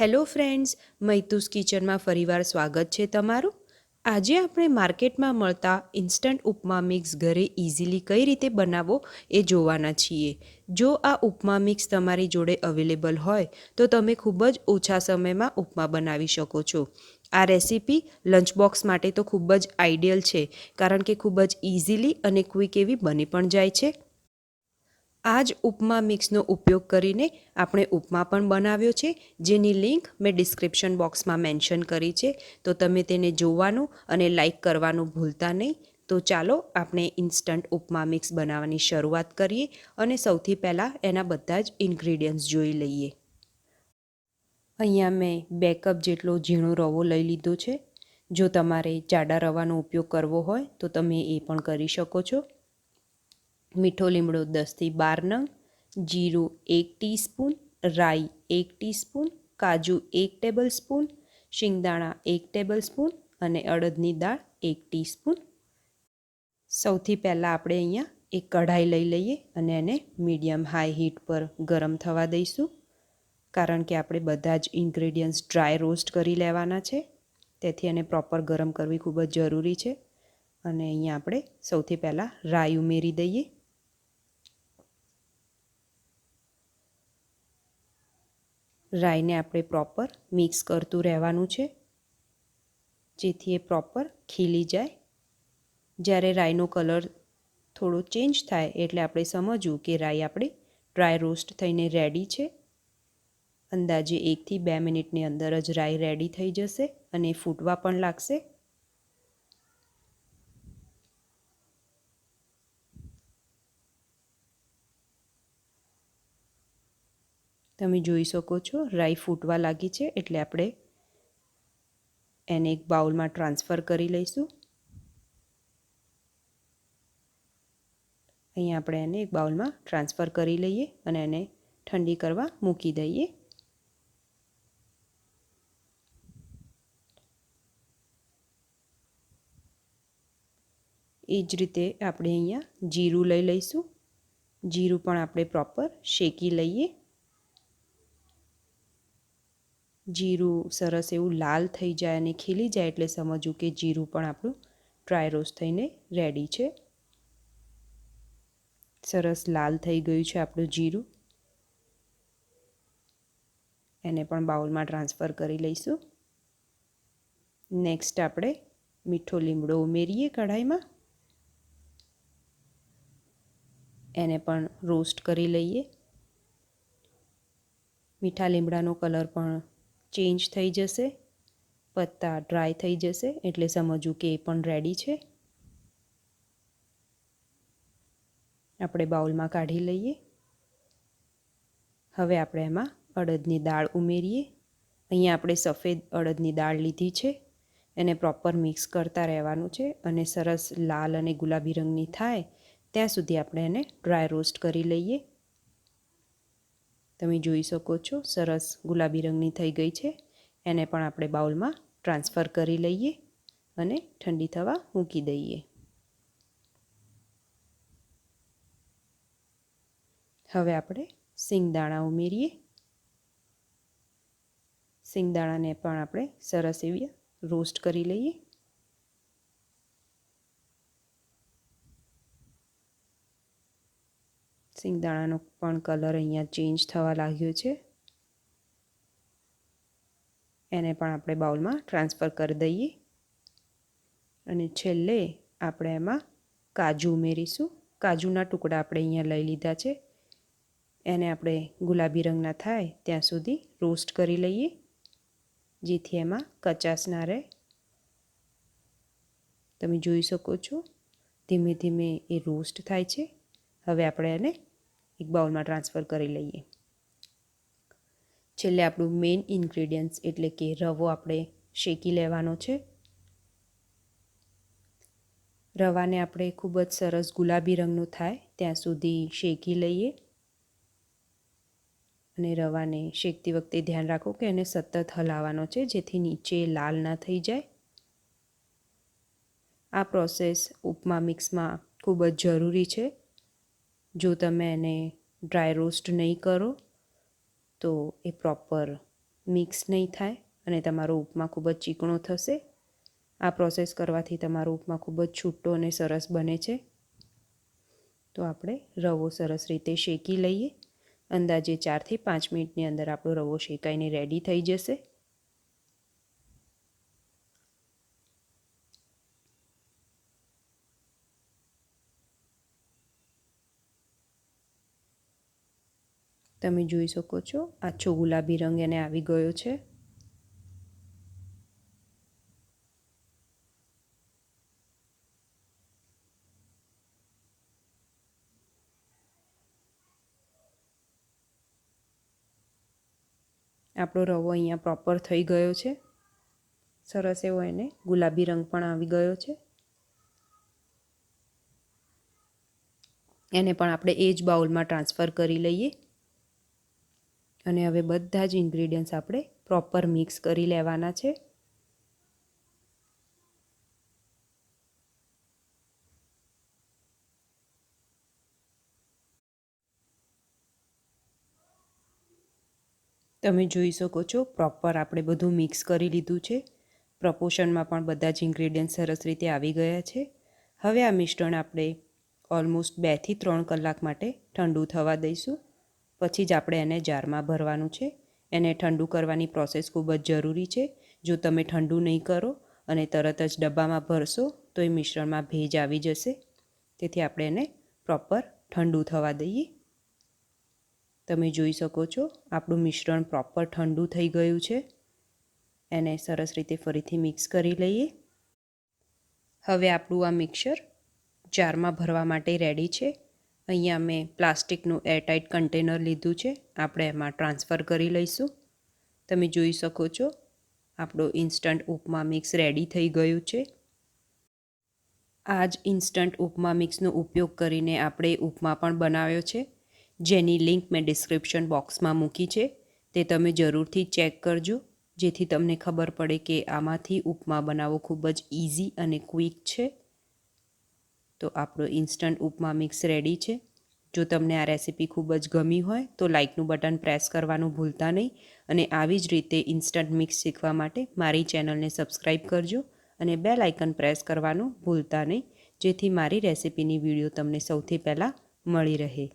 Hello friends, મૈતુskitchen ફરીવાર સ્વાગત છે તમારું। આજે આપણે માર્કેટમાં મળતા ઇન્સ્ટન્ટ ઉપમા મિક્સ ઘરે ઇઝીલી કઈ રીતે બનાવવો એ જોવાના છીએ। જો આ ઉપમા મિક્સ તમારી જોડે અવેલેબલ હોય તો તમે ખૂબ જ ઓછા સમયમાં ઉપમા બનાવી શકો છો। આ રેસીપી લંચ બોક્સ માટે તો ખૂબ જ આઈડિયલ છે, કારણ કે ખૂબ જ ઇઝીલી અને ક્વિક એવી બની પણ જાય છે। આ જ ઉપમા મિક્સનો ઉપયોગ કરીને આપણે ઉપમા પણ બનાવ્યો છે, જેની લિંક મેં ડિસ્ક્રિપ્શન બોક્સમાં મેન્શન કરી છે, તો તમે તેને જોવાનું અને લાઈક કરવાનું ભૂલતા નહીં। તો ચાલો આપણે ઇન્સ્ટન્ટ ઉપમા મિક્સ બનાવવાની શરૂઆત કરીએ અને સૌથી પહેલાં એના બધા જ ઇન્ગ્રીડિયન્ટ્સ જોઈ લઈએ। અહીંયા મેં 2 કપ જેટલો ઝીણો રવો લઈ લીધો છે। જો તમારે જાડા રવાનો ઉપયોગ કરવો હોય તો તમે એ પણ કરી શકો છો। મીઠો લીમડો 10 થી 12 નંગ, જીરું 1 ટીસ્પૂન, રાઈ 1 ટીસ્પૂન, કાજુ 1 ટેબલસ્પૂન, શિંગદાણા 1 ટેબલસ્પૂન અને અડદની દાળ 1 ટીસ્પૂન। સૌથી પહેલાં આપણે અહીંયા એક કઢાઈ લઈ લઈએ અને એને મીડિયમ હાઈ હીટ પર ગરમ થવા દઈશું, કારણ કે આપણે બધા જ ઇન્ગ્રેડિયન્ટ્સ ડ્રાય રોસ્ટ કરી લેવાના છે, તેથી એને પ્રોપર ગરમ કરવી ખૂબ જ જરૂરી છે। અને અહીંયા આપણે સૌથી પહેલાં રાઈ ઉમેરી દઈએ। રાઈને આપણે પ્રોપર મિક્સ કરતું રહેવાનું છે, જેથી એ પ્રોપર ખીલી જાય। જ્યારે રાઈનો કલર થોડો ચેન્જ થાય એટલે આપણે સમજવું કે રાઈ આપણી ડ્રાય રોસ્ટ થઈને રેડી છે। અંદાજે 1 થી 2 મિનિટની અંદર જ રાઈ રેડી થઈ જશે અને ફૂટવા પણ લાગશે। તમે જોઈ શકો છો રાઈ ફૂટવા લાગી છે, એટલે આપણે એને એક બાઉલમાં ટ્રાન્સફર કરી લઈશું। અહીંયા આપણે એને એક બાઉલમાં ટ્રાન્સફર કરી લઈએ અને એને ઠંડી કરવા મૂકી દઈએ। એ જ રીતે આપણે અહીંયા જીરું લઈ લઈશું। જીરું પણ આપણે પ્રોપર શેકી લઈએ। જીરું સરસ એવું લાલ થઈ જાય અને ખીલી જાય એટલે સમજવું કે જીરું પણ આપણું ડ્રાય રોસ્ટ થઈને રેડી છે। સરસ લાલ થઈ ગયું છે આપણું જીરું, એને પણ બાઉલમાં ટ્રાન્સફર કરી લઈશું। નેક્સ્ટ આપણે મીઠો લીમડો ઉમેરીએ કઢાઈમાં, એને પણ રોસ્ટ કરી લઈએ। મીઠા લીમડાનો કલર પણ ચેન્જ થઈ જશે, પત્તા ડ્રાય થઈ જશે એટલે સમજવું કે એ પણ રેડી છે। આપણે બાઉલમાં કાઢી લઈએ। હવે આપણે એમાં અડદની દાળ ઉમેરીએ। અહીંયા આપણે સફેદ અડદની દાળ લીધી છે, એને પ્રોપર મિક્સ કરતા રહેવાનું છે અને સરસ લાલ અને ગુલાબી રંગની થાય ત્યાં સુધી આપણે એને ડ્રાય રોસ્ટ કરી લઈએ। તમે જોઈ શકો છો સરસ ગુલાબી રંગની થઈ ગઈ છે। એને પણ આપણે બાઉલમાં ટ્રાન્સફર કરી લઈએ અને ઠંડી થવા મૂકી દઈએ। હવે આપણે શિંગદાણા ઉમેરીએ। શિંગદાણાને પણ આપણે સરસ એવી રોસ્ટ કરી લઈએ। શિંગદાણાનો પણ કલર અહીંયા ચેન્જ થવા લાગ્યો છે, એને પણ આપણે બાઉલમાં ટ્રાન્સફર કરી દઈએ। અને છેલ્લે આપણે એમાં કાજુ ઉમેરીશું। કાજુના ટુકડા આપણે અહીંયા લઈ લીધા છે, એને આપણે ગુલાબી રંગના થાય ત્યાં સુધી રોસ્ટ કરી લઈએ, જેથી એમાં કચાશ ના રહે। તમે જોઈ શકો છો ધીમે ધીમે એ રોસ્ટ થાય છે। હવે આપણે એને એક બાઉલમાં ટ્રાન્સફર કરી લઈએ। છેલ્લે આપણું મેઇન ઇન્ગ્રેડિયન્ટ્સ એટલે કે રવો આપણે શેકી લેવાનો છે। રવાને આપણે ખૂબ જ સરસ ગુલાબી રંગનો થાય ત્યાં સુધી શેકી લઈએ અને રવાને શેકતી વખતે ધ્યાન રાખો કે એને સતત હલાવવાનો છે, જેથી નીચે લાલ ના થઈ જાય। આ પ્રોસેસ ઉપમા મિક્સમાં ખૂબ જ જરૂરી છે। જો તમે એને ડ્રાય રોસ્ટ નહીં કરો તો એ પ્રોપર મિક્સ નહીં થાય અને તમારો ઉપમા ખૂબ જ ચીકણો થશે. આ પ્રોસેસ કરવાથી તમારો ઉપમા ખૂબ જ છૂટો અને સરસ બને છે. તો આપણે રવો સરસ રીતે શેકી લઈએ. અંદાજે 4 થી 5 મિનિટની અંદર આપણો રવો શેકાઈને રેડી થઈ જશે. તમે જોઈ શકો છો આછો ગુલાબી રંગ એને આવી ગયો છે. આપણો રવો અહીંયા પ્રોપર થઈ ગયો છે. સરસ એવો એને ગુલાબી રંગ પણ આવી ગયો છે. એને પણ આપણે એ જ બાઉલમાં ટ્રાન્સફર કરી લઈએ અને હવે બધા જ ઇન્ગ્રીડિયન્ટ્સ આપણે પ્રોપર મિક્સ કરી લેવાના છે. તમે જોઈ શકો છો પ્રોપર આપણે બધું મિક્સ કરી લીધું છે. પ્રપોર્શનમાં પણ બધા જ ઇન્ગ્રીડિયન્ટ સરસ રીતે આવી ગયા છે. હવે આ મિશ્રણ આપણે ઓલમોસ્ટ 2 થી 3 કલાક માટે ઠંડુ થવા દઈશું. પછી જ આપણે એને જારમાં ભરવાનું છે. એને ઠંડુ કરવાની પ્રોસેસ ખૂબ જ જરૂરી છે. જો તમે ઠંડુ નહીં કરો અને તરત જ ડબ્બામાં ભરશો તો એ મિશ્રણમાં ભેજ આવી જશે. તેથી આપણે એને પ્રોપર ઠંડુ થવા દઈએ. તમે જોઈ શકો છો આપણું મિશ્રણ પ્રોપર ઠંડુ થઈ ગયું છે. એને સરસ રીતે ફરીથી મિક્સ કરી લઈએ. હવે આપણું આ મિક્સર જારમાં ભરવા માટે રેડી છે. અહીંયા મેં પ્લાસ્ટિકનું એરટાઇટ કન્ટેનર લીધું છે. આપણે એમાં ટ્રાન્સફર કરી લઈશું. તમે જોઈ શકો છો આપણો ઇન્સ્ટન્ટ ઉપમા મિક્સ રેડી થઈ ગયું છે. આ જ ઇન્સ્ટન્ટ ઉપમા મિક્સનો ઉપયોગ કરીને આપણે ઉપમા પણ બનાવ્યો છે, જેની લિંક મેં ડિસ્ક્રિપ્શન બોક્સમાં મૂકી છે. તે તમે જરૂરથી ચેક કરજો, જેથી તમને ખબર પડે કે આમાંથી ઉપમા બનાવવો ખૂબ જ ઇઝી અને ક્વિક છે. તો આપણો ઇન્સ્ટન્ટ ઉપમા મિક્સ રેડી છે. જો તમને આ રેસીપી ખૂબ જ ગમી હોય તો લાઇકનું બટન પ્રેસ કરવાનું ભૂલતા નહીં અને આવી જ રીતે ઇન્સ્ટન્ટ મિક્સ શીખવા માટે મારી ચેનલને સબસ્ક્રાઈબ કરજો અને બેલ આઇકન પ્રેસ કરવાનું ભૂલતા નહીં, જેથી મારી રેસીપીની વિડીયો તમને સૌથી પહેલાં મળી રહે.